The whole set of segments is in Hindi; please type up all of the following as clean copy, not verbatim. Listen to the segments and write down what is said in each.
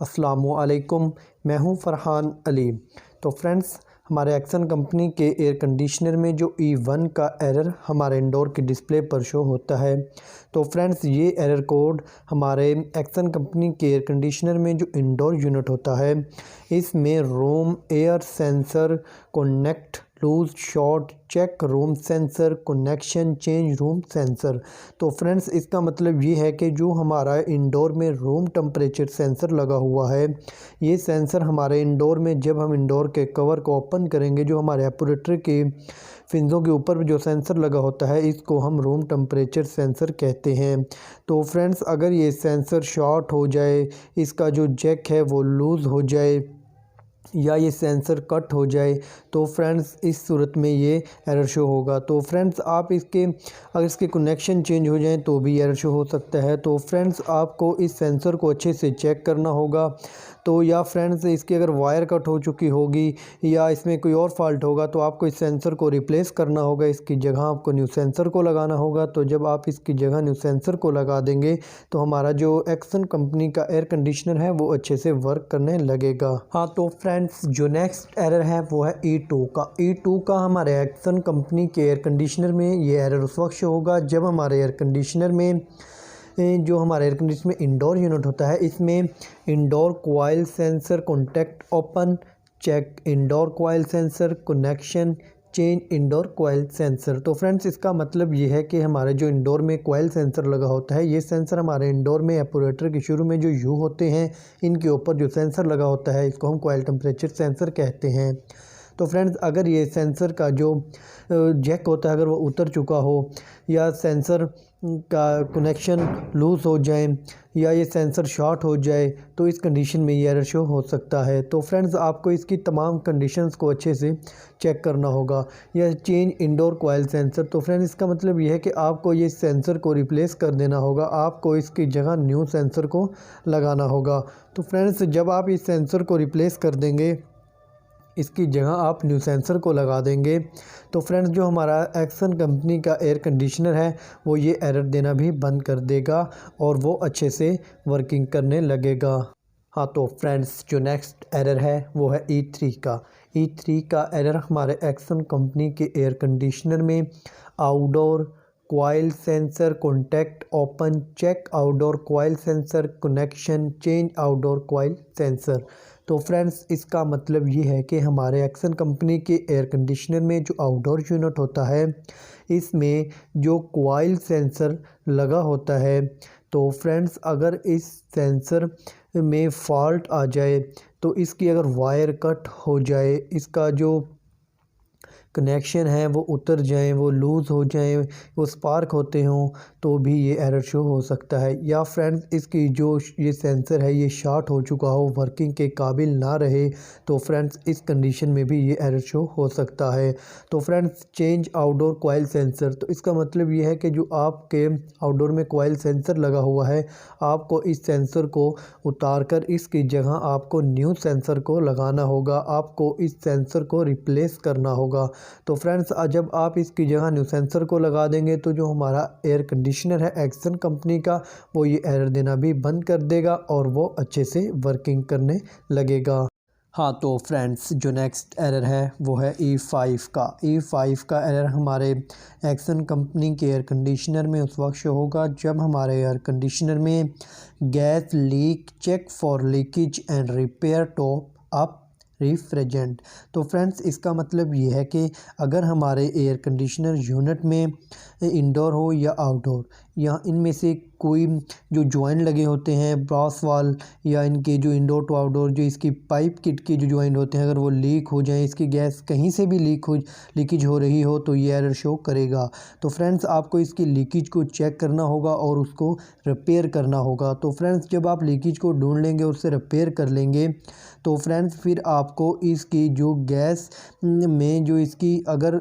अस्सलामुअलैकुम, मैं हूं फ़रहान अली। तो फ्रेंड्स, हमारे एक्सन कंपनी के एयर कंडीशनर में जो E1 का एरर हमारे इंडोर की डिस्प्ले पर शो होता है। तो फ्रेंड्स, ये एरर कोड हमारे एक्सन कंपनी के एयर कंडीशनर में जो इंडोर यूनिट होता है, इसमें room air sensor connect loose short check room sensor connection change room sensor. तो फ्रेंड्स, इसका मतलब ये है कि जो हमारा इंडोर में रूम टेम्परेचर सेंसर लगा हुआ है, ये सेंसर हमारे इंडोर में जब हम इंडोर के कवर को ओपन करेंगे, जो हमारे एपरेटर के फिंजों के ऊपर जो सेंसर लगा होता है, इसको हम रूम टेम्परेचर सेंसर कहते हैं। तो फ्रेंड्स, अगर ये सेंसर शॉर्ट हो जाए, इसका जो जैक है वो लूज़ हो जाए या ये सेंसर कट हो जाए, तो फ्रेंड्स इस सूरत में ये एरर शो होगा। तो फ्रेंड्स, आप अगर इसके कनेक्शन चेंज हो जाएं तो भी एरर शो हो सकता है। तो फ्रेंड्स, आपको इस सेंसर को अच्छे से चेक करना होगा। तो या फ्रेंड्स, इसकी अगर वायर कट हो चुकी होगी या इसमें कोई और फॉल्ट होगा, तो आपको इस सेंसर को रिप्लेस करना होगा। इसकी जगह आपको न्यू सेंसर को लगाना होगा। तो जब आप इसकी जगह न्यू सेंसर को लगा देंगे, तो हमारा जो एक्सन कंपनी का एयर कंडीशनर है वो अच्छे से वर्क करने लगेगा। हाँ, तो फ्रेंड्स, जो नेक्स्ट एरर है वो है E2 का। E2 का हमारे एक्सन कंपनी के एयर कंडीशनर में ये एरर उस वक्त शो होगा जब हमारे एयर कंडीशनर में जो हमारे एयर कंडीशनर में इंडोर यूनिट होता है, इसमें indoor coil sensor contact open check indoor coil sensor connection change indoor coil sensor. तो फ्रेंड्स, इसका मतलब ये है कि हमारे जो इंडोर में कॉइल सेंसर लगा होता है, ये सेंसर हमारे इंडोर में एपोरेटर के शुरू में जो यू होते हैं, इनके ऊपर जो सेंसर लगा होता है, इसको हम कॉइल टेम्परेचर सेंसर कहते हैं। तो फ्रेंड्स, अगर ये सेंसर का जो जैक होता है अगर वो उतर चुका हो, या सेंसर का कनेक्शन लूज़ हो जाए, या ये सेंसर शॉर्ट हो जाए, तो इस कंडीशन में ये एरर शो हो सकता है। तो फ्रेंड्स, आपको इसकी तमाम कंडीशंस को अच्छे से चेक करना होगा। या चेंज इंडोर कॉइल सेंसर। तो फ्रेंड्स, इसका मतलब ये है कि आपको ये सेंसर को रिप्लेस कर देना होगा। आपको इसकी जगह न्यू सेंसर को लगाना होगा। तो फ्रेंड्स, जब आप इस सेंसर को रिप्लेस कर देंगे, इसकी जगह आप न्यू सेंसर को लगा देंगे, तो फ्रेंड्स, जो हमारा एक्सन कंपनी का एयर कंडीशनर है वो ये एरर देना भी बंद कर देगा और वो अच्छे से वर्किंग करने लगेगा। हाँ, तो फ्रेंड्स, जो नेक्स्ट एरर है वो है E3 का। E3 का एरर हमारे एक्सन कंपनी के एयर कंडीशनर में outdoor coil sensor contact open check outdoor coil sensor connection change outdoor coil sensor. तो फ्रेंड्स, इसका मतलब ये है कि हमारे एक्सन कंपनी के एयर कंडीशनर में जो आउटडोर यूनिट होता है, इसमें जो कॉइल सेंसर लगा होता है, तो फ्रेंड्स, अगर इस सेंसर में फॉल्ट आ जाए, तो इसकी अगर वायर कट हो जाए, इसका जो कनेक्शन है वो उतर जाएं, वो लूज़ हो जाएं, वो स्पार्क होते हों, तो भी ये एरर शो हो सकता है। या फ्रेंड्स, इसकी जो ये सेंसर है ये शॉर्ट हो चुका हो, वर्किंग के काबिल ना रहे, तो फ्रेंड्स इस कंडीशन में भी ये एरर शो हो सकता है। तो friends, change outdoor coil sensor. तो इसका मतलब ये है कि जो आपके आउटडोर में कॉइल सेंसर लगा हुआ है, आपको इस सेंसर को उतार कर इसकी जगह आपको न्यू सेंसर को लगाना होगा। आपको इस सेंसर को रिप्लेस करना होगा। तो फ्रेंड्स, जब आप इसकी जगह न्यू सेंसर को लगा देंगे, तो जो हमारा एयर कंडीशनर है एक्सन कंपनी का, वो ये एरर देना भी बंद कर देगा और वो अच्छे से वर्किंग करने लगेगा। हाँ, तो फ्रेंड्स, जो नेक्स्ट एरर है वो है E5 का। E5 का एरर हमारे एक्सन कंपनी के एयर कंडीशनर में उस वक्त शो होगा जब हमारे एयर कंडीशनर में gas leak check for leakage and repair top up refrigerant. तो फ्रेंड्स, इसका मतलब ये है कि अगर हमारे एयर कंडीशनर यूनिट में इंडोर हो या आउटडोर, या इनमें से कोई जो जॉइंट लगे होते हैं ब्रास वाल, या इनके जो इंडोर टू आउटडोर जो इसकी पाइप किट के जो जॉइंट होते हैं, अगर वो लीक हो जाएं, इसकी गैस कहीं से भी लीकेज हो रही हो, तो ये एरर शो करेगा। तो फ्रेंड्स, आपको इसकी लीकेज को चेक करना होगा और उसको रिपेयर करना होगा। तो फ्रेंड्स, जब आप लीकेज को ढूंढ लेंगे, उससे रिपेयर कर लेंगे, तो फ्रेंड्स फिर आपको इसकी जो गैस में जो इसकी अगर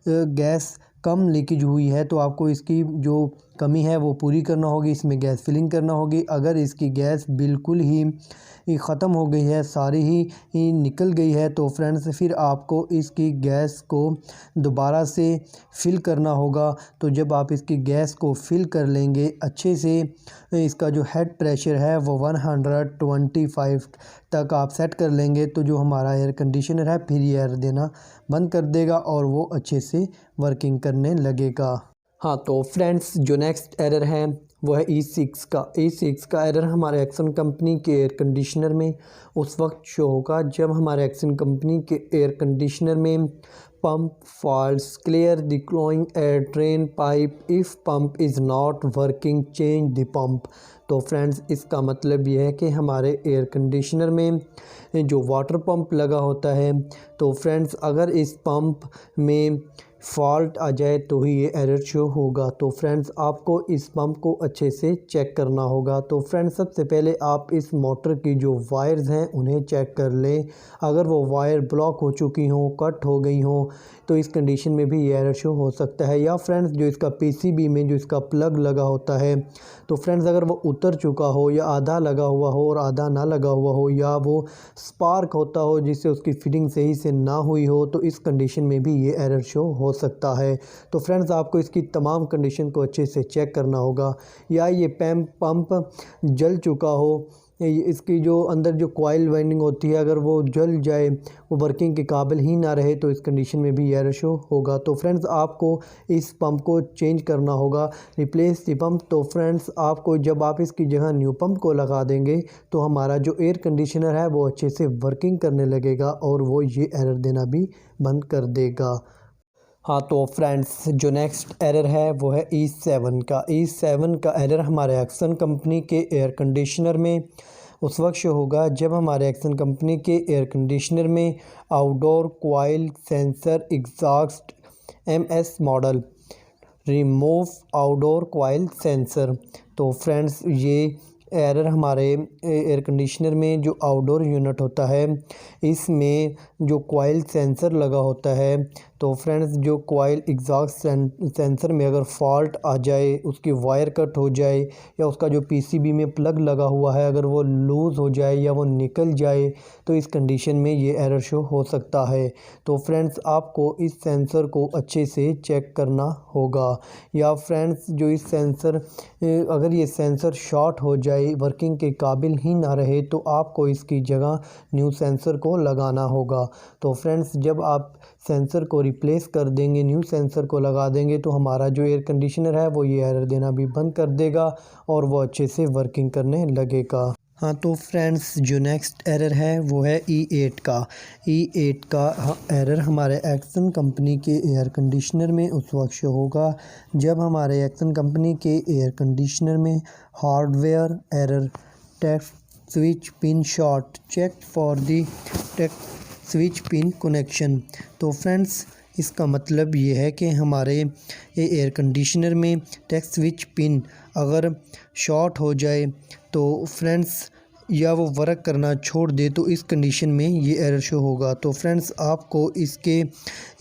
गैस कम लीकेज हुई है, तो आपको इसकी जो कमी है वो पूरी करना होगी, इसमें गैस फिलिंग करना होगी। अगर इसकी गैस बिल्कुल ही ख़त्म हो गई है, सारी ही निकल गई है, तो फ्रेंड्स फिर आपको इसकी गैस को दोबारा से फिल करना होगा। तो जब आप इसकी गैस को फिल कर लेंगे अच्छे से, इसका जो हेड प्रेशर है वो 125 तक आप सेट कर लेंगे, तो जो हमारा एयर कंडीशनर है फिर ये एयर देना बंद कर देगा और वो अच्छे से वर्किंग करने लगेगा। हाँ, तो फ्रेंड्स जो नेक्स्ट एरर है वो है E6 का एरर हमारे एक्सन कंपनी के एयर कंडीशनर में उस वक्त शो होगा जब हमारे एक्सन कंपनी के एयर कंडीशनर में pump faults clear the clogging air drain pipe if pump is not working change the pump. तो फ्रेंड्स इसका मतलब ये है कि हमारे एयर कंडीशनर में जो वाटर पंप लगा होता है, तो फ्रेंड्स अगर इस पंप में फ़ॉल्ट आ जाए तो ही ये एरर शो होगा। तो फ्रेंड्स आपको इस पंप को अच्छे से चेक करना होगा। तो फ्रेंड्स सबसे पहले आप इस मोटर की जो वायर्स हैं उन्हें चेक कर लें। अगर वो वायर ब्लॉक हो चुकी हों, कट हो गई हों, तो इस कंडीशन में भी ये एरर शो हो सकता है। या फ्रेंड्स जो इसका पीसीबी में जो इसका प्लग लगा होता है, तो फ्रेंड्स अगर वो उतर चुका हो या आधा लगा हुआ हो और आधा ना लगा हुआ हो, या वो स्पार्क होता हो जिससे उसकी फिटिंग सही से ना हुई हो, तो इस कंडीशन में भी ये एरर शो हो सकता है। तो फ्रेंड्स आपको इसकी तमाम कंडीशन को अच्छे से चेक करना होगा। या ये पंप जल चुका हो, इसकी जो अंदर जो कॉइल वाइंडिंग होती है अगर वो जल जाए, वो वर्किंग के काबिल ही ना रहे, तो इस कंडीशन में भी एरर शो होगा। तो फ्रेंड्स आपको इस पंप को चेंज करना होगा, रिप्लेस द पंप। तो फ्रेंड्स आपको जब आप इसकी जगह न्यू पंप को लगा देंगे तो हमारा जो एयर कंडीशनर है वो अच्छे से वर्किंग करने लगेगा और वो ये एरर देना भी बंद कर देगा। हाँ, तो फ्रेंड्स जो नेक्स्ट एरर है वो है E7 का एरर हमारे एक्सन कंपनी के एयर कंडीशनर में उस वक्त शो होगा जब हमारे एक्सन कंपनी के एयर कंडीशनर में outdoor coil sensor exhaust MS model remove outdoor coil sensor. तो फ्रेंड्स ये एरर हमारे एयर कंडीशनर में जो आउटडोर यूनिट होता है इसमें जो कॉइल सेंसर लगा होता है, तो फ्रेंड्स जो कॉइल एग्जॉस्ट सेंसर में अगर फॉल्ट आ जाए, उसकी वायर कट हो जाए या उसका जो पीसीबी में प्लग लगा हुआ है अगर वो लूज़ हो जाए या वो निकल जाए, तो इस कंडीशन में ये एरर शो हो सकता है। तो फ्रेंड्स आपको इस सेंसर को अच्छे से चेक करना होगा। या फ्रेंड्स जो इस सेंसर अगर ये सेंसर शॉर्ट हो जाए, वर्किंग के काबिल ही ना रहे, तो आपको इसकी जगह न्यू सेंसर को लगाना होगा। तो फ्रेंड्स जब आप सेंसर को रिप्लेस कर देंगे, न्यू सेंसर को लगा देंगे, तो हमारा जो एयर कंडीशनर है वो ये एरर देना भी बंद कर देगा और वो अच्छे से वर्किंग करने लगेगा। हाँ, तो फ्रेंड्स जो नेक्स्ट एरर है वो है E8 का एरर हमारे एक्सन कंपनी के एयर कंडीशनर में उस वक्त शो होगा जब हमारे एक्सन कंपनी के एयर कंडीशनर में hardware error test switch pin short check for the test switch pin connection. तो फ्रेंड्स इसका मतलब ये है कि हमारे एयर कंडीशनर में टेक्स्ट स्विच पिन अगर शॉर्ट हो जाए तो फ्रेंड्स या वो वर्क करना छोड़ दे, तो इस कंडीशन में ये एरर शो होगा। तो फ्रेंड्स आपको इसके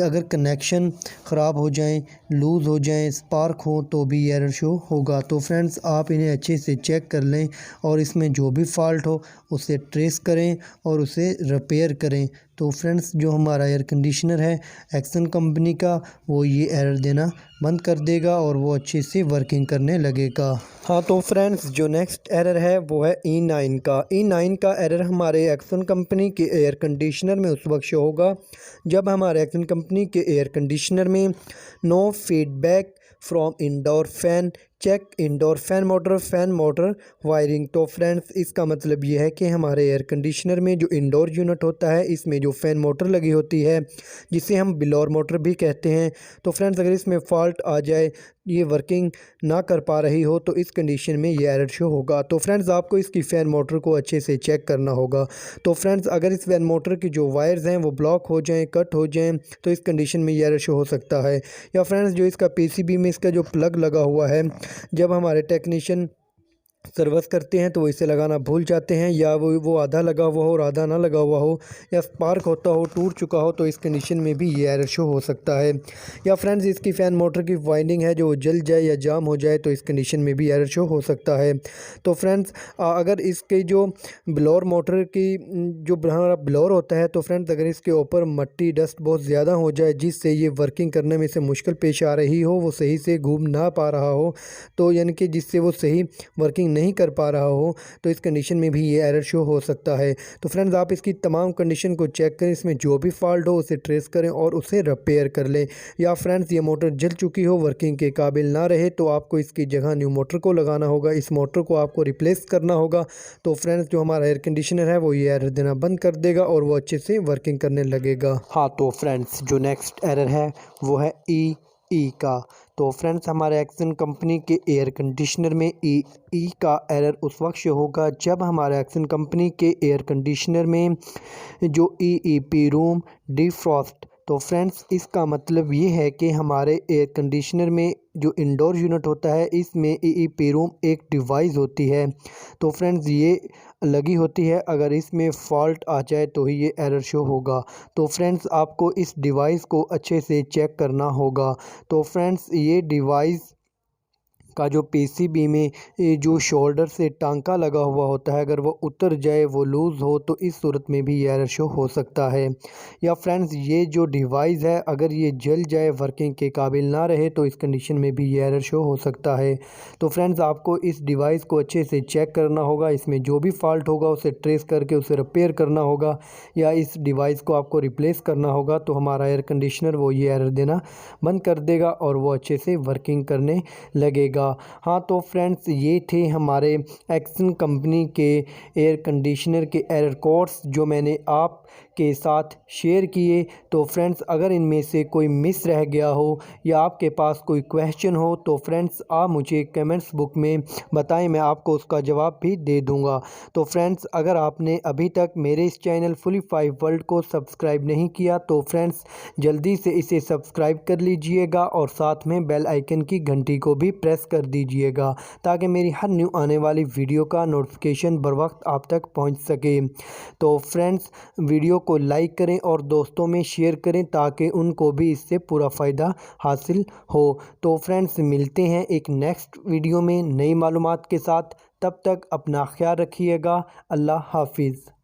अगर कनेक्शन ख़राब हो जाएं, लूज़ हो जाएं, स्पार्क हो, तो भी एरर शो होगा। तो फ्रेंड्स आप इन्हें अच्छे से चेक कर लें और इसमें जो भी फॉल्ट हो उसे ट्रेस करें और उसे रिपेयर करें। तो फ्रेंड्स जो हमारा एयर कंडीशनर है एक्सन कंपनी का वो ये एरर देना बंद कर देगा और वो अच्छे से वर्किंग करने लगेगा। हाँ, तो फ्रेंड्स जो नेक्स्ट एरर है वो है E9 का एरर हमारे एक्सन कंपनी के एयर कंडीशनर में उस वक्त शो होगा जब हमारे एक्सन कंपनी के एयर कंडीशनर में no feedback from indoor fan check indoor fan motor wiring. तो फ्रेंड्स इसका मतलब ये है कि हमारे एयर कंडीशनर में जो इंडोर यूनिट होता है इसमें जो फ़ैन मोटर लगी होती है जिसे हम ब्लोअर मोटर भी कहते हैं, तो फ्रेंड्स अगर इसमें फ़ॉल्ट आ जाए, ये वर्किंग ना कर पा रही हो, तो इस कंडीशन में ये एरर शो होगा। तो फ्रेंड्स आपको इसकी फ़ैन मोटर को अच्छे से चेक करना होगा। तो फ्रेंड्स अगर इस फ़ैन मोटर की जो वायर्स हैं वो ब्लॉक हो जाएं, कट हो जाएं, तो इस कंडीशन में ये एरर शो हो सकता है। या फ्रेंड्स जो इसका पीसीबी में इसका जो प्लग लगा हुआ है, जब हमारे टेक्नीशियन सर्विस करते हैं तो वो इसे लगाना भूल जाते हैं, या वो आधा लगा हुआ हो और आधा ना लगा हुआ हो, या स्पार्क होता हो, टूट चुका हो, तो इस कंडीशन में भी ये एरर शो हो सकता है। या फ्रेंड्स इसकी फ़ैन मोटर की वाइंडिंग है जो जल जाए या जाम हो जाए तो इस कंडीशन में भी एरर शो हो सकता है। तो फ्रेंड्स अगर इसके जो ब्लोअर मोटर की जो हमारा ब्लोअर होता है, तो फ्रेंड्स अगर इसके ऊपर मट्टी डस्ट बहुत ज़्यादा हो जाए जिससे ये वर्किंग करने में से मुश्किल पेश आ रही हो, वो सही से घूम ना पा रहा हो, तो यानी कि जिससे वो सही वर्किंग नहीं कर पा रहा हो, तो इस कंडीशन में भी ये एरर शो हो सकता है। तो फ्रेंड्स आप इसकी तमाम कंडीशन को चेक करें, इसमें जो भी फॉल्ट हो उसे ट्रेस करें और उसे रिपेयर कर लें। या फ्रेंड्स ये मोटर जल चुकी हो, वर्किंग के काबिल ना रहे, तो आपको इसकी जगह न्यू मोटर को लगाना होगा, इस मोटर को आपको रिप्लेस करना होगा। तो फ्रेंड्स जो हमारा एयर कंडीशनर है वो ये एरर देना बंद कर देगा और वो अच्छे से वर्किंग करने लगेगा। हाँ तो फ्रेंड्स जो नेक्स्ट एरर है वो है ई का। तो फ्रेंड्स हमारे एक्सन कंपनी के एयर कंडीशनर में ई का एरर उस वक्त शो होगा जब हमारे एक्सन कंपनी के एयर कंडीशनर में जो ईईपी रूम डिफ्रॉस्ट, तो फ्रेंड्स इसका मतलब ये है कि हमारे एयर कंडीशनर में जो इंडोर यूनिट होता है इसमें ईईपी रूम एक डिवाइस होती है। तो फ्रेंड्स ये लगी होती है, अगर इसमें फ़ॉल्ट आ जाए तो ही ये एरर शो होगा। तो फ्रेंड्स आपको इस डिवाइस को अच्छे से चेक करना होगा। तो फ्रेंड्स ये डिवाइस का जो पीसीबी में जो शोल्डर से टांका लगा हुआ होता है, अगर वो उतर जाए, वो लूज़ हो, तो इस सूरत में भी ये एरर शो हो सकता है। या फ्रेंड्स ये जो डिवाइस है अगर ये जल जाए, वर्किंग के काबिल ना रहे, तो इस कंडीशन में भी ये एरर शो हो सकता है। तो फ्रेंड्स आपको इस डिवाइस को अच्छे से चेक करना होगा, इसमें जो भी फॉल्ट होगा उसे ट्रेस करके उसे रिपेयर करना होगा, या इस डिवाइस को आपको रिप्लेस करना होगा। तो हमारा एयर कंडीशनर वो ये एरर देना बंद कर देगा और वो अच्छे से वर्किंग करने लगेगा। हाँ तो फ्रेंड्स ये थे हमारे एक्सन कंपनी के एयर कंडीशनर के एरर कोड्स जो मैंने आप के साथ शेयर किए। तो फ्रेंड्स अगर इनमें से कोई मिस रह गया हो या आपके पास कोई क्वेश्चन हो तो फ्रेंड्स आप मुझे कमेंट्स बुक में बताएं, मैं आपको उसका जवाब भी दे दूंगा। तो फ्रेंड्स अगर आपने अभी तक मेरे इस चैनल फुली 5 वर्ल्ड को सब्सक्राइब नहीं किया तो फ्रेंड्स जल्दी से इसे सब्सक्राइब कर लीजिएगा और साथ में बेल आइकन की घंटी को भी प्रेस कर दीजिएगा ताकि मेरी हर न्यू आने वाली वीडियो का नोटिफिकेशन बर वक्त आप तक पहुंच सके। तो फ्रेंड्स वीडियो को लाइक करें और दोस्तों में शेयर करें ताकि उनको भी इससे पूरा फ़ायदा हासिल हो। तो फ्रेंड्स मिलते हैं एक नेक्स्ट वीडियो में नई मालूमात के साथ, तब तक अपना ख्याल रखिएगा। अल्लाह हाफिज़।